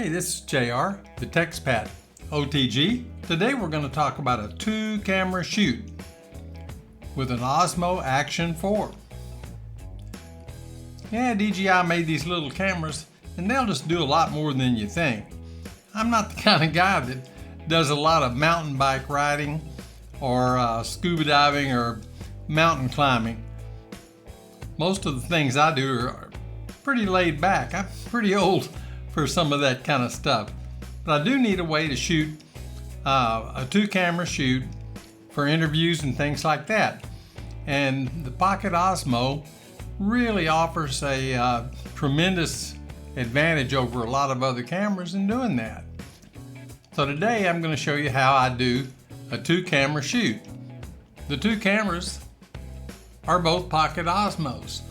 Hey, this is JR, the TextPat OTG. Today we're going to talk about a 2-camera shoot with an Osmo Action 4. Yeah, DJI made these little cameras and they'll just do a lot more than you think. I'm not the kind of guy that does a lot of mountain bike riding or scuba diving or mountain climbing. Most of the things I do are pretty laid back. I'm pretty old for some of that kind of stuff. But I do need a way to shoot a 2-camera shoot for interviews and things like that. And the Pocket Osmo really offers a tremendous advantage over a lot of other cameras in doing that. So today I'm going to show you how I do a 2-camera shoot. The 2 cameras are both Pocket Osmos.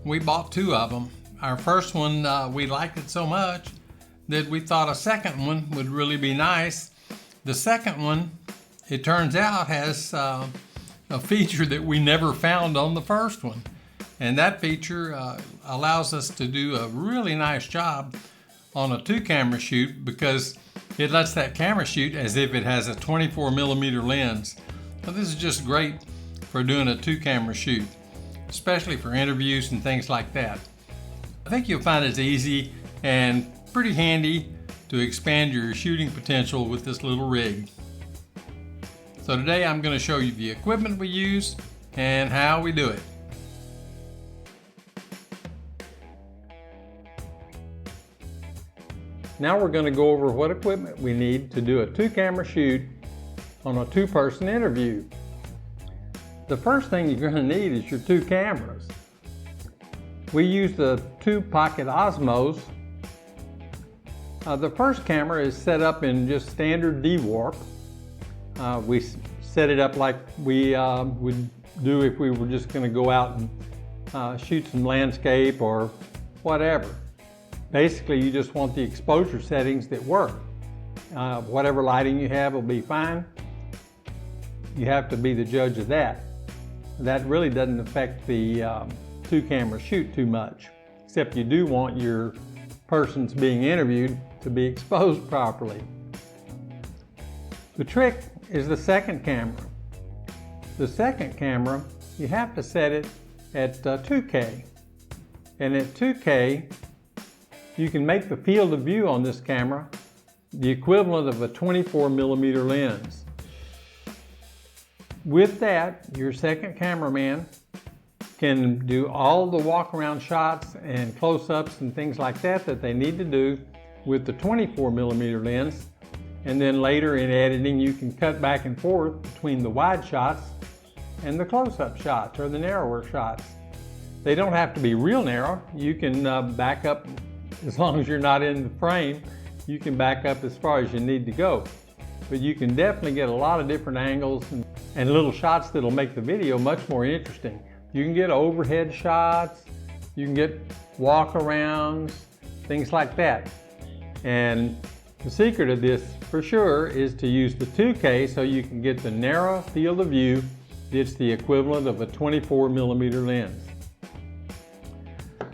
We bought 2 of them. Our first one, we liked it so much that we thought a second one would really be nice. The second one, it turns out, has a feature that we never found on the first one. And that feature allows us to do a really nice job on a 2-camera shoot because it lets that camera shoot as if it has a 24mm lens. So this is just great for doing a 2-camera shoot, especially for interviews and things like that. I think you'll find it's easy and pretty handy to expand your shooting potential with this little rig. So today I'm going to show you the equipment we use and how we do it. Now we're going to go over what equipment we need to do a 2-camera shoot on a 2-person interview. The first thing you're going to need is your 2 cameras. We use the 2 Pocket Osmos. The first camera is set up in just standard D-warp. We set it up like we would do if we were just going to go out and shoot some landscape or whatever. Basically, you just want the exposure settings that work. Whatever lighting you have will be fine. You have to be the judge of that. That really doesn't affect the 2-camera shoot too much, except you do want your persons being interviewed to be exposed properly. The trick is the second camera. The second camera, you have to set it at 2K. And at 2K, you can make the field of view on this camera the equivalent of a 24mm lens. With that, your second cameraman can do all the walk-around shots and close-ups and things like that that they need to do with the 24mm lens. And then later in editing, you can cut back and forth between the wide shots and the close-up shots or the narrower shots. They don't have to be real narrow. You can back up, as long as you're not in the frame, you can back up as far as you need to go. But you can definitely get a lot of different angles and little shots that'll make the video much more interesting. You can get overhead shots, you can get walk-arounds, things like that. And the secret of this, for sure, is to use the 2K so you can get the narrow field of view. It's the equivalent of a 24mm lens.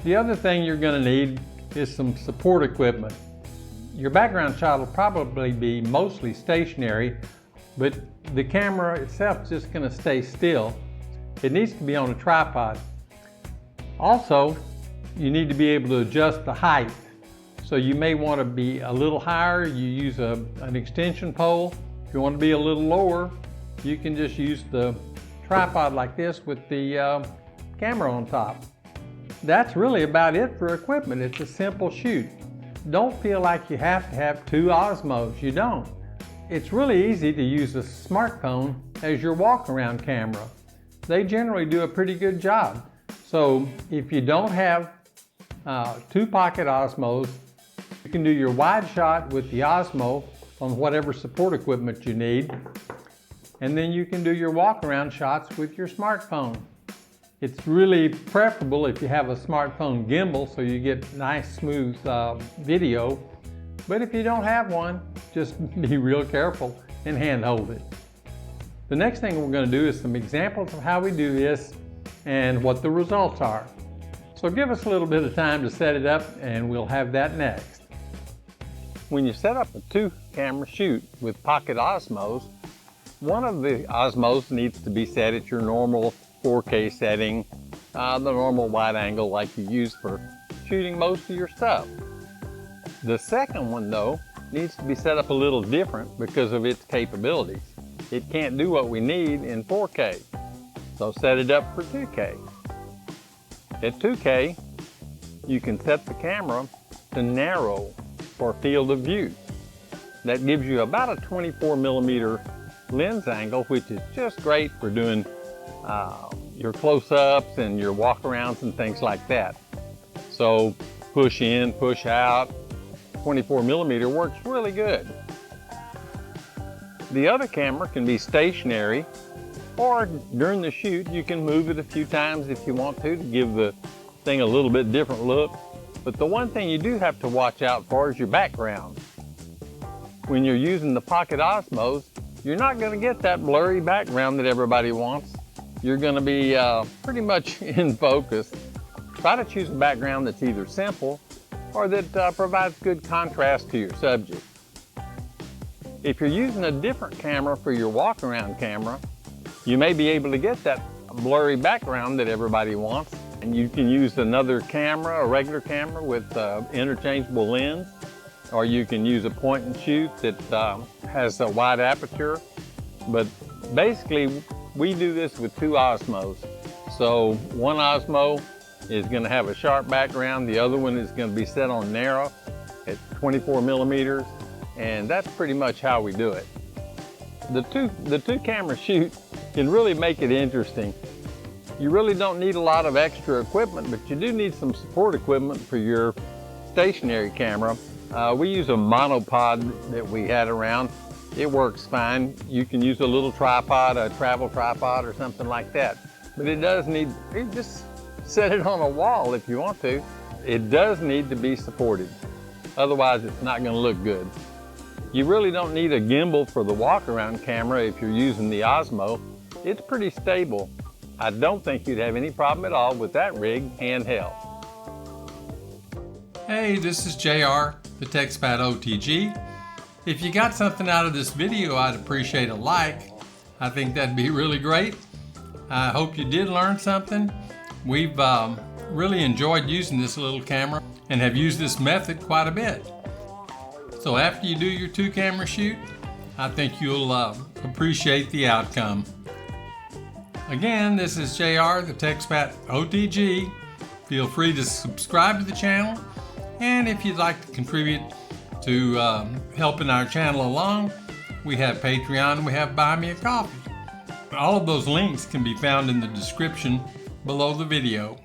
The other thing you're going to need is some support equipment. Your background shot will probably be mostly stationary, but the camera itself is just going to stay still. It needs to be on a tripod. Also, you need to be able to adjust the height. So you may want to be a little higher, you use an extension pole. If you want to be a little lower, you can just use the tripod like this with the camera on top. That's really about it for equipment. It's a simple shoot. Don't feel like you have to have 2 Osmos. You don't. It's really easy to use a smartphone as your walk-around camera. They generally do a pretty good job. So if you don't have 2 Pocket Osmos, you can do your wide shot with the Osmo on whatever support equipment you need. And then you can do your walk-around shots with your smartphone. It's really preferable if you have a smartphone gimbal so you get nice smooth video. But if you don't have one, just be real careful and hand hold it. The next thing we're going to do is some examples of how we do this and what the results are. So give us a little bit of time to set it up and we'll have that next. When you set up a 2-camera shoot with pocket Osmos, one of the Osmos needs to be set at your normal 4K setting, the normal wide angle like you use for shooting most of your stuff. The second one though needs to be set up a little different because of its capabilities. It can't do what we need in 4K, so set it up for 2K. At 2K, you can set the camera to narrow for field of view. That gives you about a 24mm lens angle, which is just great for doing your close-ups and your walk-arounds and things like that. So push in, push out, 24mm works really good. The other camera can be stationary, or during the shoot you can move it a few times if you want to give the thing a little bit different look. But the one thing you do have to watch out for is your background. When you're using the pocket Osmos, you're not going to get that blurry background that everybody wants. You're going to be pretty much in focus. Try to choose a background that's either simple or that provides good contrast to your subject. If you're using a different camera for your walk-around camera, you may be able to get that blurry background that everybody wants, and you can use another camera, a regular camera with interchangeable lens, or you can use a point and shoot that has a wide aperture. But basically, we do this with 2 Osmos. So one Osmo is going to have a sharp background, the other one is going to be set on narrow at 24mm, and that's pretty much how we do it. The two camera shoot can really make it interesting. You really don't need a lot of extra equipment, but you do need some support equipment for your stationary camera. We use a monopod that we had around. It works fine. You can use a little tripod, a travel tripod or something like that. But it does need, you just set it on a wall if you want to. It does need to be supported. Otherwise it's not going to look good. You really don't need a gimbal for the walk-around camera if you're using the Osmo. It's pretty stable. I don't think you'd have any problem at all with that rig handheld. Hey, this is JR, the TechSpat OTG. If you got something out of this video, I'd appreciate a like. I think that'd be really great. I hope you did learn something. We've really enjoyed using this little camera and have used this method quite a bit. So after you do your 2-camera shoot, I think you'll appreciate the outcome. Again, this is JR, the TechSpat OTG. Feel free to subscribe to the channel, and if you'd like to contribute to helping our channel along, we have Patreon and we have Buy Me a Coffee. All of those links can be found in the description below the video.